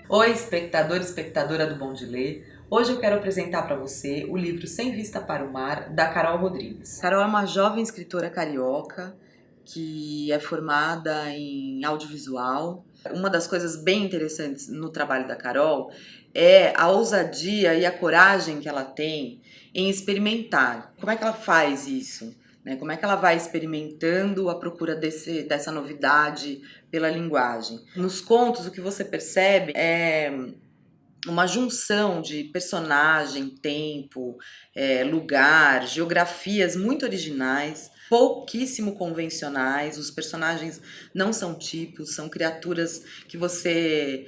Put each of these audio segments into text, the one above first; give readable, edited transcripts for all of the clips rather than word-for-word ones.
Oi, espectador e espectadora do Bom de Ler. Hoje eu quero apresentar para você o livro Sem Vista para o Mar, da Carol Rodrigues. Carol é uma jovem escritora carioca que é formada em audiovisual. Uma das coisas bem interessantes no trabalho da Carol é a ousadia e a coragem que ela tem em experimentar. Como é que ela faz isso? Como é que ela vai experimentando a procura dessa novidade pela linguagem? Nos contos, o que você percebe é uma junção de personagem, tempo, lugar, geografias muito originais, pouquíssimo convencionais. Os personagens não são tipos, são criaturas que você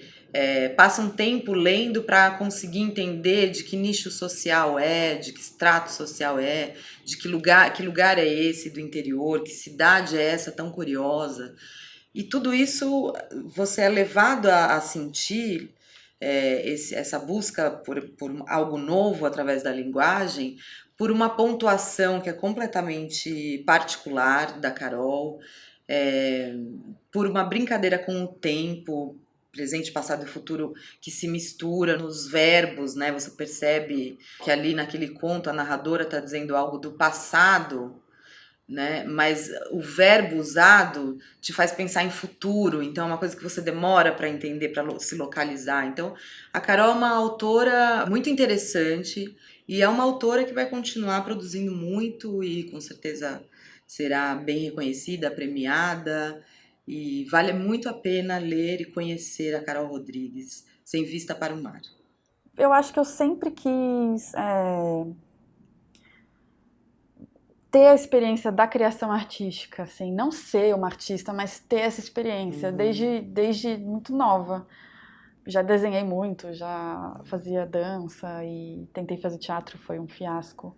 passa um tempo lendo para conseguir entender de que nicho social é, de que extrato social é, de que lugar é esse do interior, que cidade é essa tão curiosa. E tudo isso você é levado a sentir essa busca por algo novo através da linguagem, por uma pontuação que é completamente particular da Carol, é, por uma brincadeira com o tempo, presente, passado e futuro, que se mistura nos verbos, né? Você percebe que ali naquele conto a narradora está dizendo algo do passado, né? Mas o verbo usado te faz pensar em futuro, então é uma coisa que você demora para entender, para se localizar. Então, a Carol é uma autora muito interessante e é uma autora que vai continuar produzindo muito e com certeza será bem reconhecida, premiada, e vale muito a pena ler e conhecer a Carol Rodrigues, Sem Vista para o Mar. Eu acho que eu sempre quis ter a experiência da criação artística, assim, não ser uma artista, mas ter essa experiência desde muito nova. Já desenhei muito, já fazia dança e tentei fazer teatro, foi um fiasco.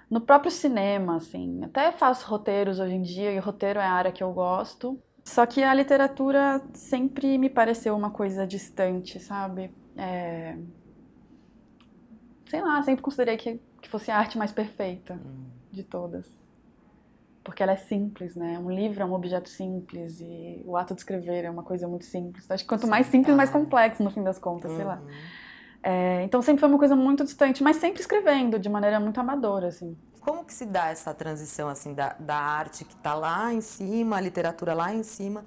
No próprio cinema, assim, até faço roteiros hoje em dia e roteiro é a área que eu gosto. Só que a literatura sempre me pareceu uma coisa distante, sabe? Sei lá, sempre considerei que fosse a arte mais perfeita de todas. Porque ela é simples, né? Um livro é um objeto simples e o ato de escrever é uma coisa muito simples. Acho que quanto mais simples, mais complexo no fim das contas, sei lá. Então sempre foi uma coisa muito distante, mas sempre escrevendo de maneira muito amadora, assim. Como que se dá essa transição assim da arte que está lá em cima, a literatura lá em cima,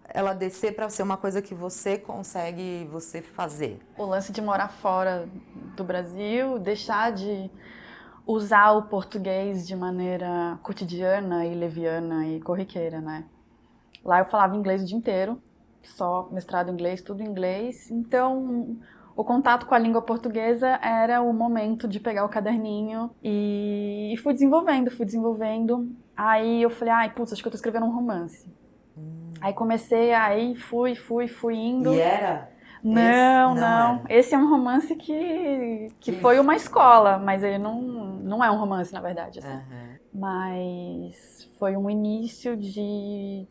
ela descer para ser uma coisa que você consegue você fazer? O lance de morar fora do Brasil, deixar de usar o português de maneira cotidiana e leviana e corriqueira, né? Lá eu falava inglês o dia inteiro, só mestrado em inglês, tudo em inglês. Então, o contato com a língua portuguesa era o momento de pegar o caderninho e fui desenvolvendo, fui desenvolvendo. Aí eu falei, ai, putz, acho que eu tô escrevendo um romance. Aí comecei, aí fui indo. E era? Esse Não, não não. era. Esse é um romance que foi uma escola, mas ele não é um romance, na verdade, assim. Aham. Mas foi um início de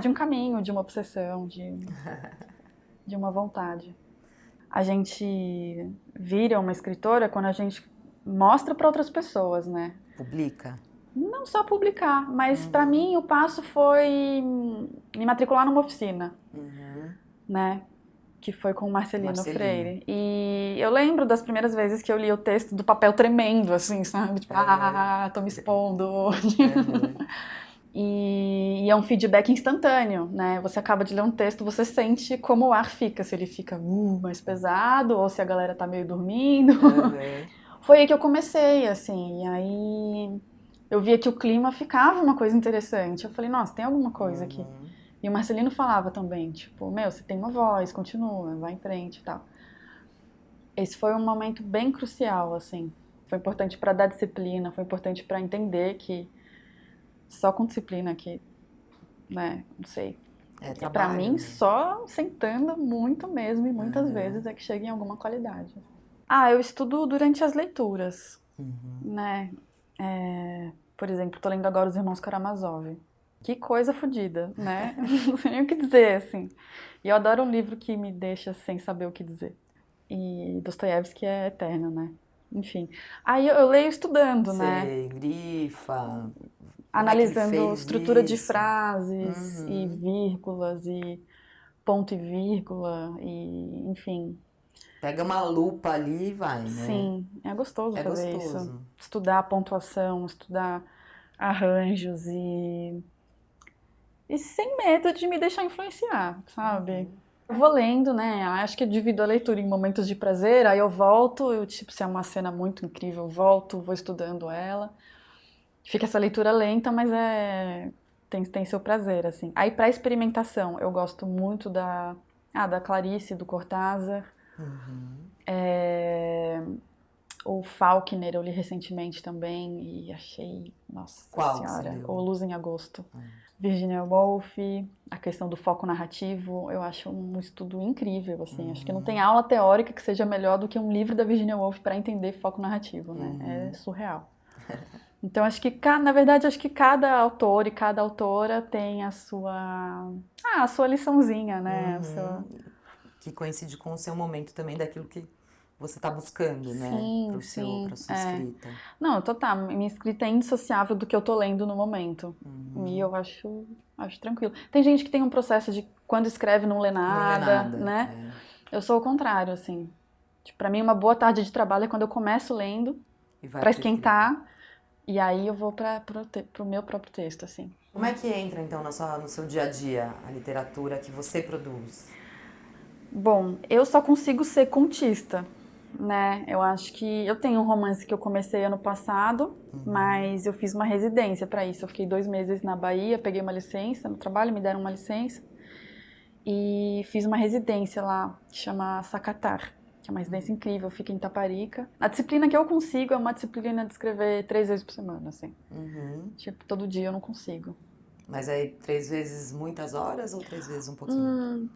um caminho, de uma obsessão, de uma vontade. A gente vira uma escritora quando a gente mostra para outras pessoas, né? Publica? Não só publicar, mas para mim o passo foi me matricular numa oficina, né? Que foi com o Marcelino Marcelino. Freire. E eu lembro das primeiras vezes que eu li o texto do papel tremendo, assim, sabe? Tipo, tô me expondo hoje. E é um feedback instantâneo, né? Você acaba de ler um texto, você sente como o ar fica, se ele fica mais pesado ou se a galera tá meio dormindo. Foi aí que eu comecei, assim, e aí eu via que o clima ficava uma coisa interessante. Eu falei, nossa, tem alguma coisa aqui. E o Marcelino falava também, tipo, meu, você tem uma voz, continua, vai em frente e tal. Esse foi um momento bem crucial, assim. Foi importante para dar disciplina, foi importante para entender que só com disciplina que, né, não sei. É Para trabalho, mim, né? só sentando muito mesmo e muitas vezes é que chega em alguma qualidade. Ah, eu estudo durante as leituras, né? Por exemplo, tô lendo agora Os Irmãos Karamazov. Que coisa fodida, né? Não sei nem o que dizer, assim. E eu adoro um livro que me deixa sem saber o que dizer. E Dostoiévski é eterno, né? Enfim. Aí eu leio estudando, né? Você grifa, como é que ele Analisando fez estrutura de isso? frases e vírgulas e ponto e vírgula, e enfim. Pega uma lupa ali e vai, né? Sim, é gostoso fazer gostoso. isso. Estudar pontuação, estudar arranjos e sem medo de me deixar influenciar, sabe? Eu vou lendo, né? Acho que eu divido a leitura em momentos de prazer, aí eu volto, tipo, se é uma cena muito incrível, eu volto, vou estudando ela. Fica essa leitura lenta, mas tem seu prazer, assim. Aí pra experimentação, eu gosto muito da Clarice, do Cortázar. O Faulkner eu li recentemente também e achei, nossa Qual senhora, você leu? O Luz em Agosto. Virginia Woolf, a questão do foco narrativo, eu acho um estudo incrível, assim. Acho que não tem aula teórica que seja melhor do que um livro da Virginia Woolf para entender foco narrativo, né? É surreal. Então, acho que, na verdade, acho que cada autor e cada autora tem a sua liçãozinha, né? Que coincide com o seu momento também daquilo que você está buscando, né? Sim, pra sua escrita. Não, total. Minha escrita é indissociável do que eu tô lendo no momento. E eu acho tranquilo. Tem gente que tem um processo de quando escreve não lê nada, né? Eu sou o contrário, assim. Tipo, pra mim, uma boa tarde de trabalho é quando eu começo lendo, pra esquentar, e aí eu vou pro meu próprio texto, assim. Como é que entra, então, no seu dia a dia a literatura que você produz? Bom, eu só consigo ser contista, né? Eu acho que eu tenho um romance que eu comecei ano passado, mas eu fiz uma residência para isso. Eu fiquei 2 meses na Bahia, peguei uma licença no trabalho, me deram uma licença e fiz uma residência lá, que chama Sacatar, que é uma residência incrível, fica em Taparica. A disciplina que eu consigo é uma disciplina de escrever 3 vezes por semana, assim. Tipo, todo dia eu não consigo. Mas aí 3 vezes muitas horas ou 3 vezes um pouquinho?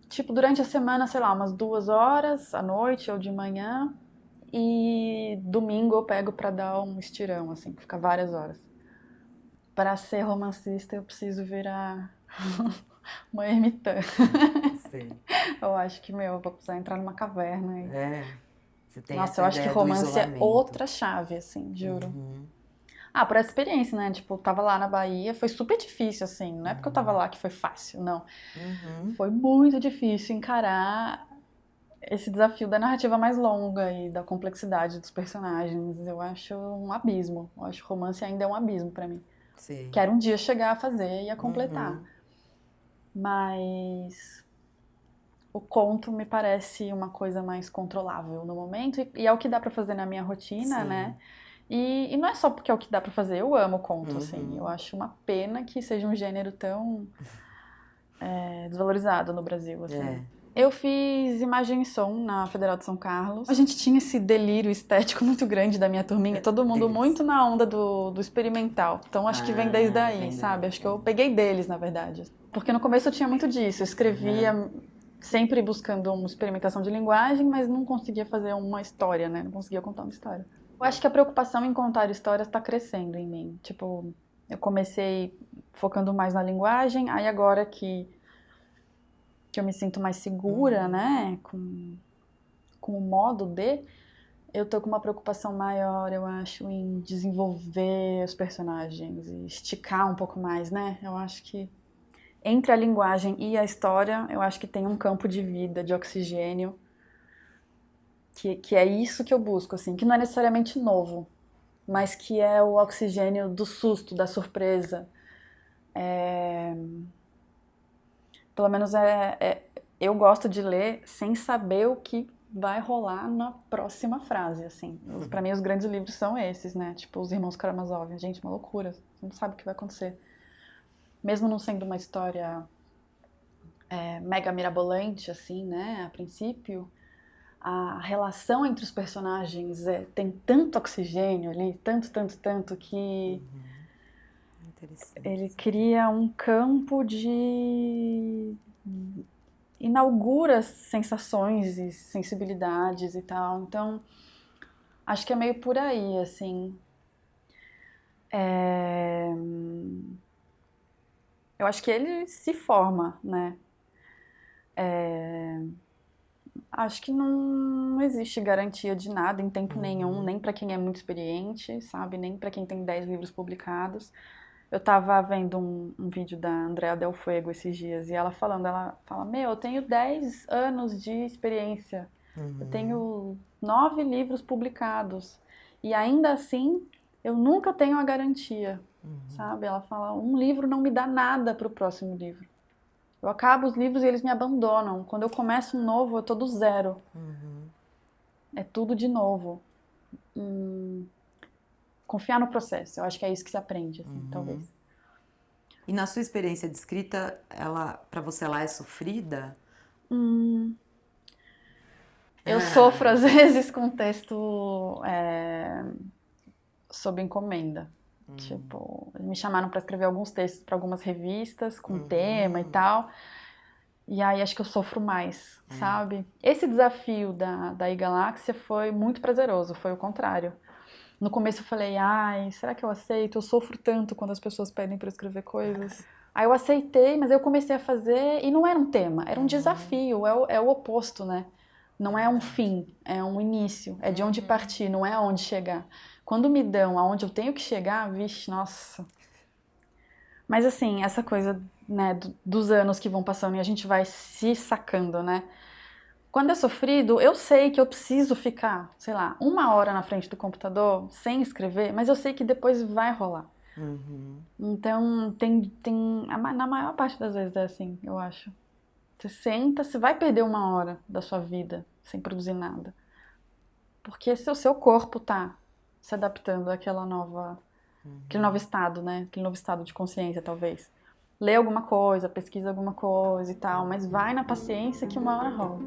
Tipo, durante a semana, sei lá, umas 2 horas, à noite ou de manhã. E domingo eu pego pra dar um estirão, assim, ficar várias horas. Pra ser romancista eu preciso virar uma ermitã. Sim. Eu acho que, eu vou precisar entrar numa caverna. Você tem Nossa, essa eu acho que ideia do romance é isolamento. outra chave, assim, juro. Por essa experiência, né? Tipo, eu tava lá na Bahia, foi super difícil, assim. Não é porque eu tava lá que foi fácil, não. Foi muito difícil encarar esse desafio da narrativa mais longa e da complexidade dos personagens. Eu acho um abismo. Eu acho que romance ainda é um abismo pra mim. Sim. Quero um dia chegar a fazer e a completar. Mas o conto me parece uma coisa mais controlável no momento e é o que dá pra fazer na minha rotina, né? E não é só porque é o que dá pra fazer, eu amo conto, assim. Eu acho uma pena que seja um gênero tão desvalorizado no Brasil, assim. Eu fiz imagem e som na Federal de São Carlos. A gente tinha esse delírio estético muito grande da minha turminha. Todo mundo muito na onda do experimental. Então acho que vem desde aí, sabe? Acho que eu peguei deles, na verdade. Porque no começo eu tinha muito disso. Eu escrevia sempre buscando uma experimentação de linguagem, mas não conseguia fazer uma história, né? Não conseguia contar uma história. Eu acho que a preocupação em contar histórias está crescendo em mim. Tipo, eu comecei focando mais na linguagem, aí agora que eu me sinto mais segura, né, com o modo eu tô com uma preocupação maior, eu acho, em desenvolver os personagens e esticar um pouco mais, né? Eu acho que entre a linguagem e a história, eu acho que tem um campo de vida, de oxigênio, que é isso que eu busco, assim, que não é necessariamente novo, mas que é o oxigênio do susto, da surpresa. Pelo menos eu gosto de ler sem saber o que vai rolar na próxima frase, assim. Pra mim, os grandes livros são esses, né? Tipo, Os Irmãos Karamazov. Gente, uma loucura. Você não sabe o que vai acontecer. Mesmo não sendo uma história mega mirabolante, assim, né? A princípio, a relação entre os personagens tem tanto oxigênio ali, tanto que ele cria um campo de... inaugura sensações e sensibilidades e tal. Então, acho que é meio por aí, assim. Eu acho que ele se forma, né? Acho que não existe garantia de nada em tempo nenhum, nem para quem é muito experiente, sabe? Nem para quem tem 10 livros publicados. Eu tava vendo um vídeo da Andrea Del Fuego esses dias, e ela fala, eu tenho 10 anos de experiência, eu tenho 9 livros publicados, e ainda assim, eu nunca tenho a garantia, sabe? Ela fala, um livro não me dá nada pro próximo livro. Eu acabo os livros e eles me abandonam. Quando eu começo um novo, eu tô do zero. É tudo de novo. Confiar no processo. Eu acho que é isso que se aprende, assim, talvez. E na sua experiência de escrita, para você ela é sofrida? Eu sofro, às vezes, com texto sob encomenda. Tipo, me chamaram para escrever alguns textos para algumas revistas, com tema e tal. E aí acho que eu sofro mais, sabe? Esse desafio da iGaláxia foi muito prazeroso, foi o contrário. No começo eu falei, ai, será que eu aceito? Eu sofro tanto quando as pessoas pedem para eu escrever coisas. Aí eu aceitei, mas eu comecei a fazer e não era um tema, era um desafio, é o oposto, né? Não é um fim, é um início, é de onde partir, não é aonde chegar. Quando me dão aonde eu tenho que chegar, vixe, nossa. Mas assim, essa coisa, né, dos anos que vão passando e a gente vai se sacando, né? Quando é sofrido, eu sei que eu preciso ficar, sei lá, 1 hora na frente do computador sem escrever, mas eu sei que depois vai rolar. Então, na maior parte das vezes é assim, eu acho. Você senta, você vai perder 1 hora da sua vida sem produzir nada. Porque o seu corpo tá se adaptando àquele novo estado, né? Aquele novo estado de consciência, talvez. Lê alguma coisa, pesquisa alguma coisa e tal, mas vai na paciência que 1 hora rola.